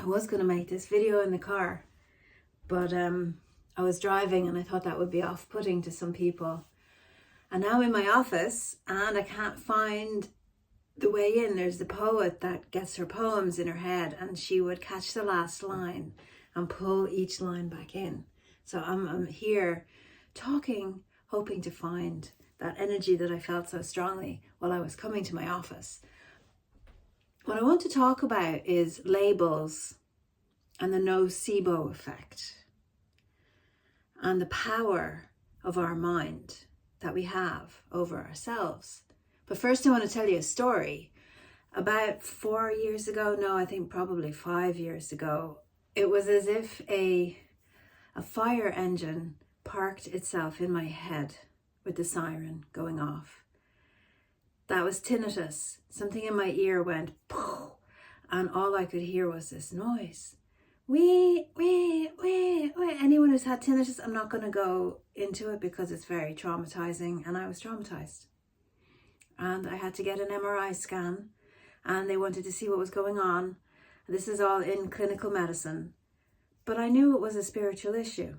I was going to make this video in the car, but I was driving and I thought that would be off-putting to some people. And now I'm in my office and I can't find the way in. There's the poet that gets her poems in her head, and she would catch the last line and pull each line back in. So I'm here talking, hoping to find that energy that I felt so strongly while I was coming to my office. What I want to talk about is labels and the nocebo effect and the power of our mind that we have over ourselves. But first I want to tell you a story. About 4 years ago, no, I think probably 5 years ago, it was as if a fire engine parked itself in my head with the siren going off. That was tinnitus. Something in my ear went poof, and all I could hear was this noise. Wee, wee, wee, wee. Anyone who's had tinnitus, I'm not going to go into it because it's very traumatizing, and I was traumatized. And I had to get an MRI scan, and they wanted to see what was going on. This is all in clinical medicine, but I knew it was a spiritual issue.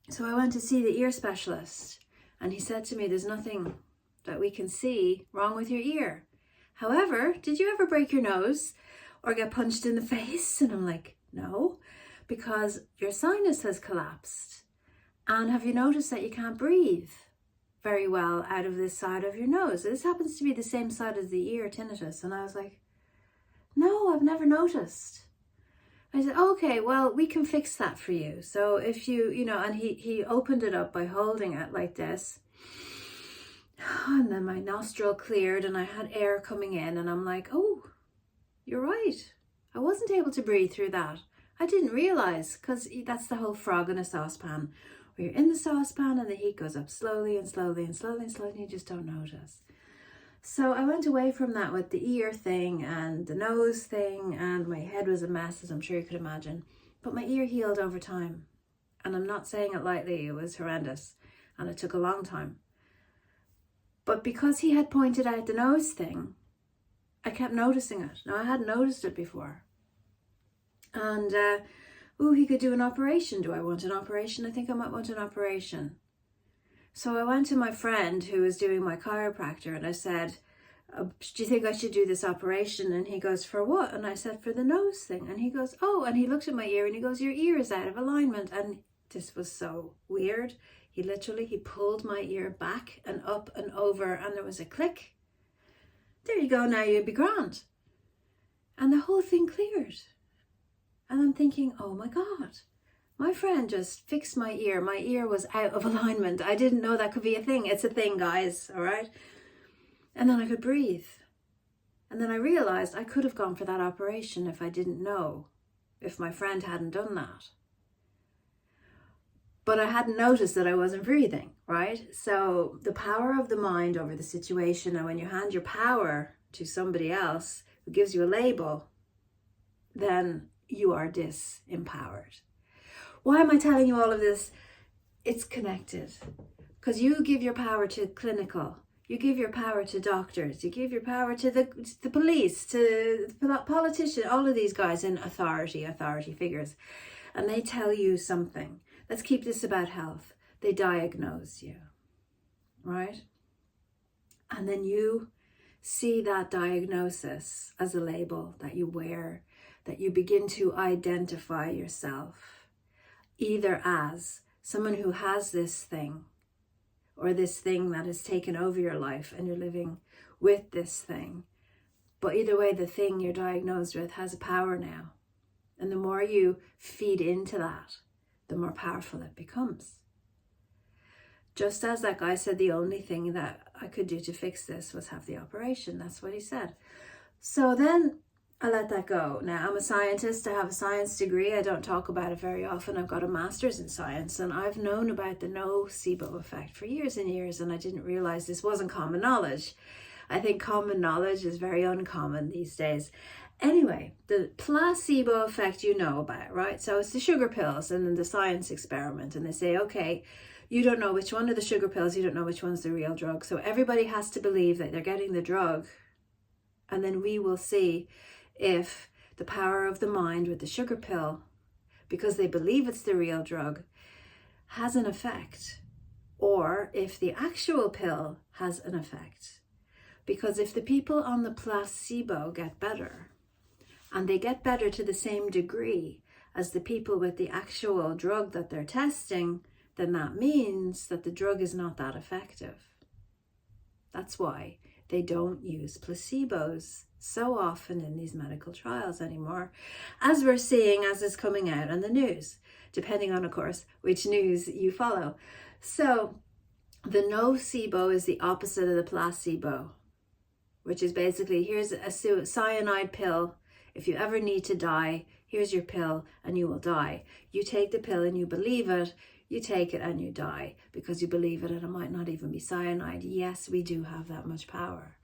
So I went to see the ear specialist, and he said to me, there's nothing that we can see wrong with your ear. However, did you ever break your nose or get punched in the face? And I'm like, no, because your sinus has collapsed. And have you noticed that you can't breathe very well out of this side of your nose? This happens to be the same side as the ear tinnitus. And I was like, no, I've never noticed. I said, okay, well, we can fix that for you. So if and he opened it up by holding it like this. And then my nostril cleared and I had air coming in, and I'm like, oh, you're right. I wasn't able to breathe through that. I didn't realize, because that's the whole frog in a saucepan, where you're in the saucepan and the heat goes up slowly and slowly and slowly and slowly, and you just don't notice. So I went away from that with the ear thing and the nose thing, and my head was a mess, as I'm sure you could imagine. But my ear healed over time. And I'm not saying it lightly, it was horrendous. And it took a long time. But because he had pointed out the nose thing, I kept noticing it. Now, I hadn't noticed it before. And, he could do an operation. Do I want an operation? I think I might want an operation. So I went to my friend who was doing my chiropractor, and I said, do you think I should do this operation? And he goes, for what? And I said, for the nose thing. And he goes, oh, and he looked at my ear and he goes, your ear is out of alignment. And this was so weird. He pulled my ear back and up and over, and there was a click. There you go, now you'll be grand. And the whole thing cleared. And I'm thinking, oh my God, my friend just fixed my ear. My ear was out of alignment. I didn't know that could be a thing. It's a thing, guys, all right? And then I could breathe. And then I realized I could have gone for that operation if I didn't know, if my friend hadn't done that. But I hadn't noticed that I wasn't breathing, right? So the power of the mind over the situation, and when you hand your power to somebody else who gives you a label, then you are disempowered. Why am I telling you all of this? It's connected. Because you give your power to clinical, you give your power to doctors, you give your power to the police, to the politician, all of these guys in authority figures, and they tell you something. Let's keep this about health. They diagnose you, right? And then you see that diagnosis as a label that you wear, that you begin to identify yourself, either as someone who has this thing, or this thing that has taken over your life and you're living with this thing. But either way, the thing you're diagnosed with has a power now. And the more you feed into that, the more powerful it becomes. Just as that guy said, the only thing that I could do to fix this was have the operation. That's what he said. So then I let that go. Now, I'm a scientist. I have a science degree. I don't talk about it very often. I've got a master's in science, and I've known about the nocebo effect for years and years, and I didn't realize this wasn't common knowledge. I think common knowledge is very uncommon these days. Anyway, the placebo effect you know about, right? So it's the sugar pills and then the science experiment. And they say, okay, you don't know which one are the sugar pills. You don't know which one's the real drug. So everybody has to believe that they're getting the drug. And then we will see if the power of the mind with the sugar pill, because they believe it's the real drug, has an effect, or if the actual pill has an effect. Because if the people on the placebo get better, and they get better to the same degree as the people with the actual drug that they're testing, then that means that the drug is not that effective. That's why they don't use placebos so often in these medical trials anymore, as we're seeing, as is coming out on the news, depending on, of course, which news you follow. So the nocebo is the opposite of the placebo, which is basically, here's a cyanide pill. If you ever need to die, here's your pill and you will die. You take the pill and you believe it, you take it and you die because you believe it, and it might not even be cyanide. Yes, we do have that much power.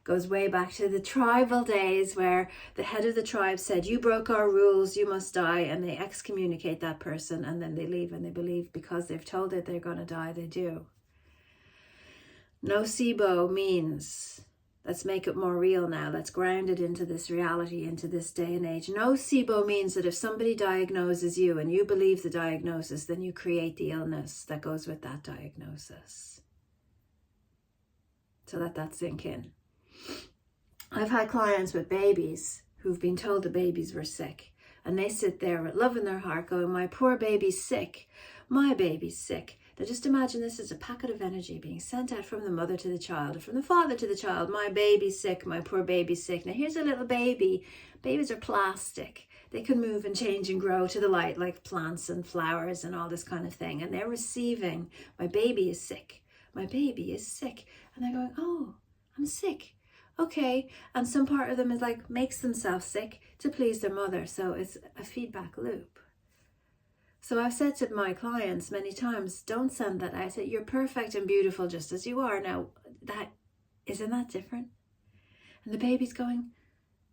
Goes way back to the tribal days where the head of the tribe said, you broke our rules, you must die, and they excommunicate that person, and then they leave, and they believe because they've told it they're going to die, they do. Nocebo means, let's make it more real now, let's ground it into this reality, into this day and age. Nocebo means that if somebody diagnoses you and you believe the diagnosis, then you create the illness that goes with that diagnosis. So let that sink in. I've had clients with babies who've been told the babies were sick, and they sit there with love in their heart going, my poor baby's sick, my baby's sick. Now just imagine this is a packet of energy being sent out from the mother to the child, or from the father to the child. My baby's sick, my poor baby's sick. Now here's a little baby. Babies are plastic. They can move and change and grow to the light like plants and flowers and all this kind of thing. And they're receiving, my baby is sick, my baby is sick. And they're going, oh, I'm sick. Okay. And some part of them is like, makes themselves sick to please their mother. So it's a feedback loop. So I've said to my clients many times, don't send that out. I said, you're perfect and beautiful just as you are. Now, isn't that different? And the baby's going,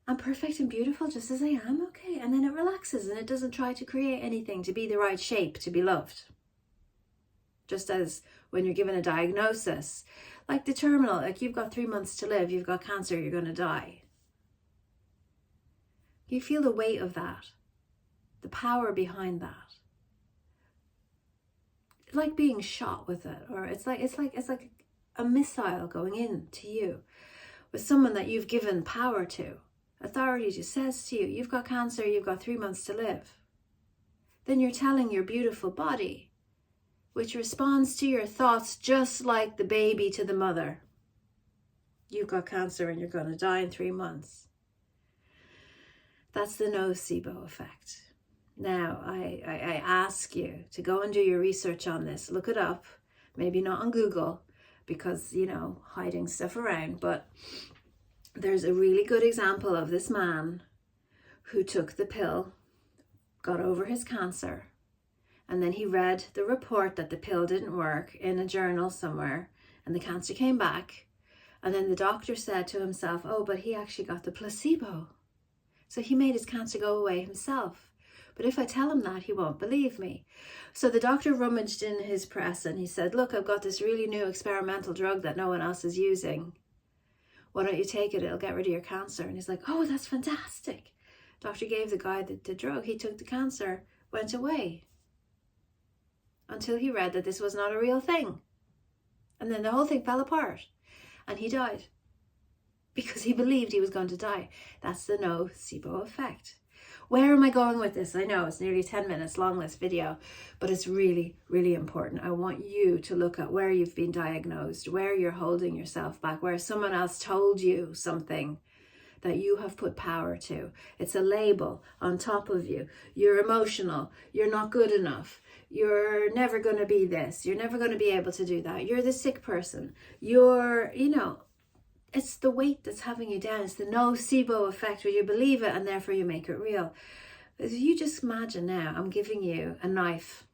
I'm perfect and beautiful just as I am. Okay. And then it relaxes and it doesn't try to create anything to be the right shape, to be loved. Just as when you're given a diagnosis, like the terminal, like you've got 3 months to live, you've got cancer, you're going to die. You feel the weight of that, the power behind that. Like being shot with it, or it's like a missile going in to you with someone that you've given power to, authority to, says to you, you've got cancer, you've got 3 months to live. Then you're telling your beautiful body, which responds to your thoughts just like the baby to the mother, you've got cancer and you're going to die in 3 months. That's the nocebo effect. Now, I ask you to go and do your research on this. Look it up. Maybe not on Google because, hiding stuff around. But there's a really good example of this man who took the pill, got over his cancer, and then he read the report that the pill didn't work in a journal somewhere, and the cancer came back. And then the doctor said to himself, oh, but he actually got the placebo. So he made his cancer go away himself. But if I tell him that, he won't believe me. So the doctor rummaged in his press and he said, look, I've got this really new experimental drug that no one else is using. Why don't you take it? It'll get rid of your cancer. And he's like, oh, that's fantastic. Doctor gave the guy the drug. He took the cancer, went away. Until he read that this was not a real thing. And then the whole thing fell apart. And he died. Because he believed he was going to die. That's the nocebo effect. Where am I going with this? I know it's nearly 10 minutes long, this video, but it's really, really important. I want you to look at where you've been diagnosed, where you're holding yourself back, where someone else told you something that you have put power to. It's a label on top of you. You're emotional. You're not good enough. You're never going to be this. You're never going to be able to do that. You're the sick person. You're, it's the weight that's having you down. It's the nocebo effect where you believe it and therefore you make it real. If you just imagine now, I'm giving you a knife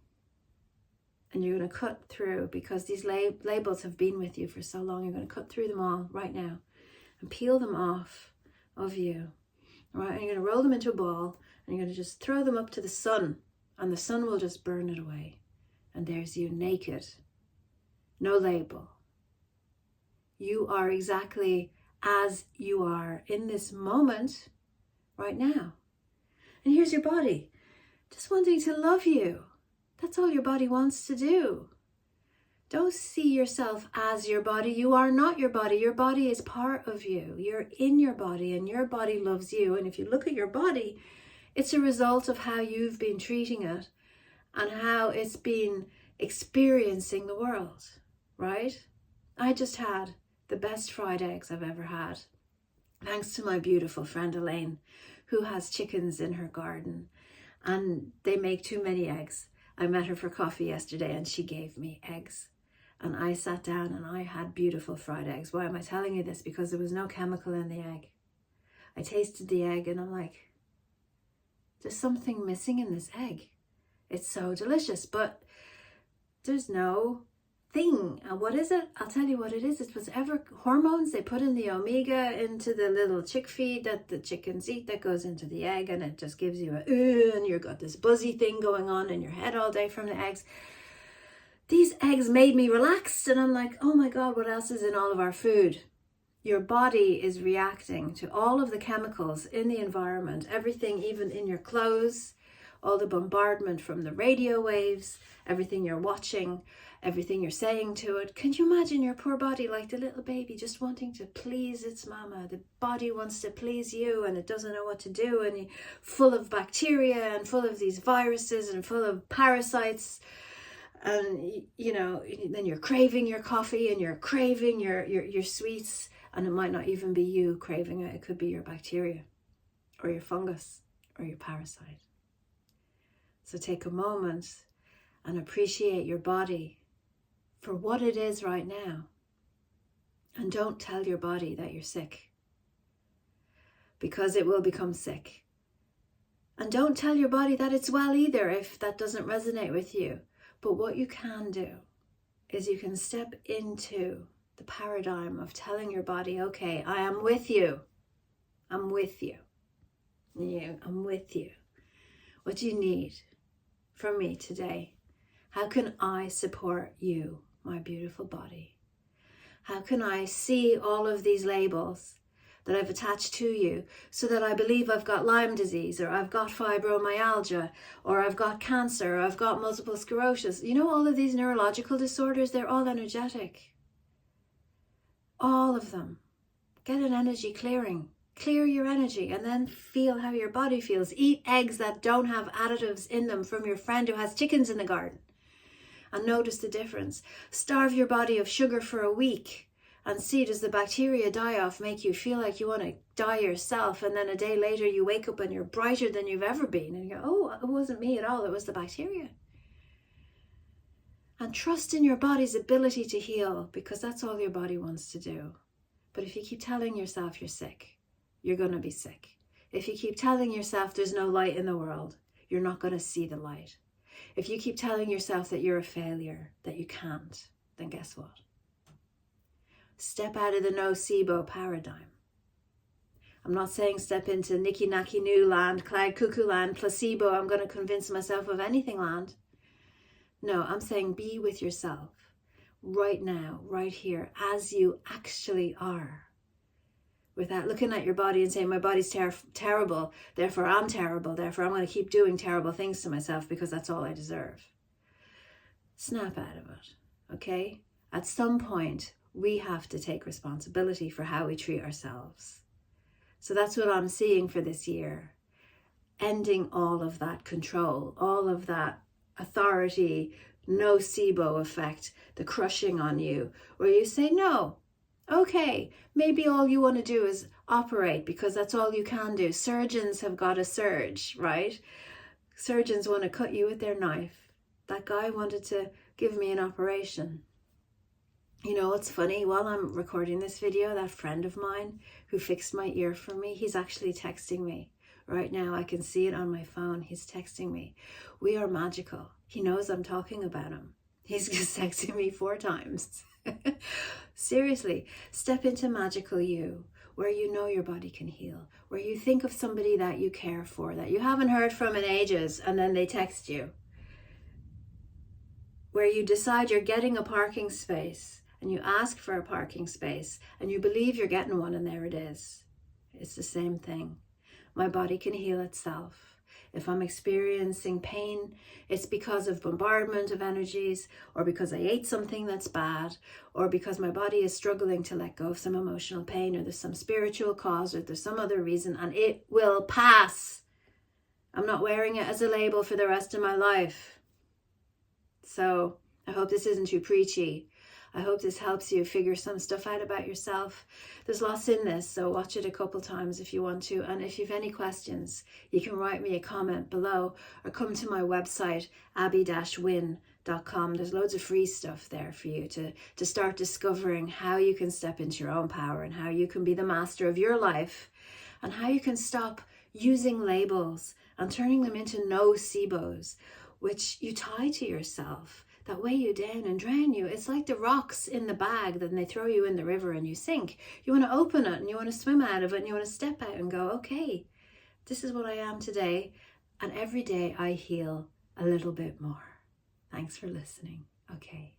and you're going to cut through, because these labels have been with you for so long, you're going to cut through them all right now and peel them off of you. All right, and you're going to roll them into a ball and you're going to just throw them up to the sun, and the sun will just burn it away. And there's you naked, no label. You are exactly as you are in this moment right now. And here's your body, just wanting to love you. That's all your body wants to do. Don't see yourself as your body. You are not your body. Your body is part of you. You're in your body and your body loves you. And if you look at your body, it's a result of how you've been treating it and how it's been experiencing the world, right? I just had the best fried eggs I've ever had, thanks to my beautiful friend Elaine, who has chickens in her garden, and they make too many eggs. I met her for coffee yesterday and she gave me eggs. And I sat down and I had beautiful fried eggs. Why am I telling you this? Because there was no chemical in the egg. I tasted the egg and I'm like, there's something missing in this egg. It's so delicious, but there's no thing. And what is it? I'll tell you what it is. It's whatever hormones they put in the omega into the little chick feed that the chickens eat that goes into the egg, and it just gives you and you've got this buzzy thing going on in your head all day from the eggs. These eggs made me relaxed, and I'm like, oh my God, what else is in all of our food? Your body is reacting to all of the chemicals in the environment, everything, even in your clothes, all the bombardment from the radio waves, everything you're watching, everything you're saying to it. Can you imagine your poor body like the little baby just wanting to please its mama? The body wants to please you and it doesn't know what to do, and you're full of bacteria and full of these viruses and full of parasites. And you know, then you're craving your coffee and you're craving your sweets, and it might not even be you craving it. It could be your bacteria or your fungus or your parasite. So take a moment and appreciate your body for what it is right now. And don't tell your body that you're sick, because it will become sick. And don't tell your body that it's well either if that doesn't resonate with you. But what you can do is you can step into the paradigm of telling your body, okay, I am with you. I'm with you. I'm with you. What do you need from me today? How can I support you, my beautiful body? How can I see all of these labels that I've attached to you so that I believe I've got Lyme disease, or I've got fibromyalgia, or I've got cancer, or I've got multiple sclerosis? You know, all of these neurological disorders, they're all energetic. All of them. Get an energy clearing. Clear your energy and then feel how your body feels. Eat eggs that don't have additives in them from your friend who has chickens in the garden, and notice the difference. Starve your body of sugar for a week and see, does the bacteria die-off make you feel like you want to die yourself? And then a day later you wake up and you're brighter than you've ever been. And you go, oh, it wasn't me at all. It was the bacteria. And trust in your body's ability to heal, because that's all your body wants to do. But if you keep telling yourself you're sick, you're going to be sick. If you keep telling yourself there's no light in the world, you're not going to see the light. If you keep telling yourself that you're a failure, that you can't, then guess what? Step out of the Nocebo paradigm. I'm not saying step into Nicky Nacky New land, Cloud Cuckoo land, placebo, I'm going to convince myself of anything land. No, I'm saying be with yourself right now, right here, as you actually are. Without looking at your body and saying, my body's terrible, therefore I'm terrible, therefore I'm going to keep doing terrible things to myself because that's all I deserve. Snap out of it, okay? At some point, we have to take responsibility for how we treat ourselves. So that's what I'm seeing for this year. Ending all of that control, all of that authority, nocebo effect, the crushing on you, where you say, no, okay, maybe all you want to do is operate because that's all you can do. Surgeons have got a surge, right? Surgeons want to cut you with their knife. That guy wanted to give me an operation. You know, it's funny, while I'm recording this video, that friend of mine who fixed my ear for me, he's actually texting me. Right now, I can see it on my phone. He's texting me. We are magical. He knows I'm talking about him. He's just texting me 4 times. Seriously, step into magical you, where you know your body can heal, where you think of somebody that you care for, that you haven't heard from in ages, and then they text you. Where you decide you're getting a parking space, and you ask for a parking space, and you believe you're getting one, and there it is. It's the same thing. my body can heal itself. If I'm experiencing pain, it's because of bombardment of energies, or because I ate something that's bad, or because my body is struggling to let go of some emotional pain, or there's some spiritual cause, or there's some other reason, and it will pass. I'm not wearing it as a label for the rest of my life. So I hope this isn't too preachy. I hope this helps you figure some stuff out about yourself. There's lots in this, so watch it a couple times if you want to. And if you have any questions, you can write me a comment below or come to my website, abby-win.com. There's loads of free stuff there for you to start discovering how you can step into your own power and how you can be the master of your life and how you can stop using labels and turning them into nocebos, which you tie to yourself, that weigh you down and drown you. It's like the rocks in the bag that they throw you in the river and you sink. You want to open it and you want to swim out of it and you want to step out and go, okay, this is what I am today. And every day I heal a little bit more. Thanks for listening. Okay.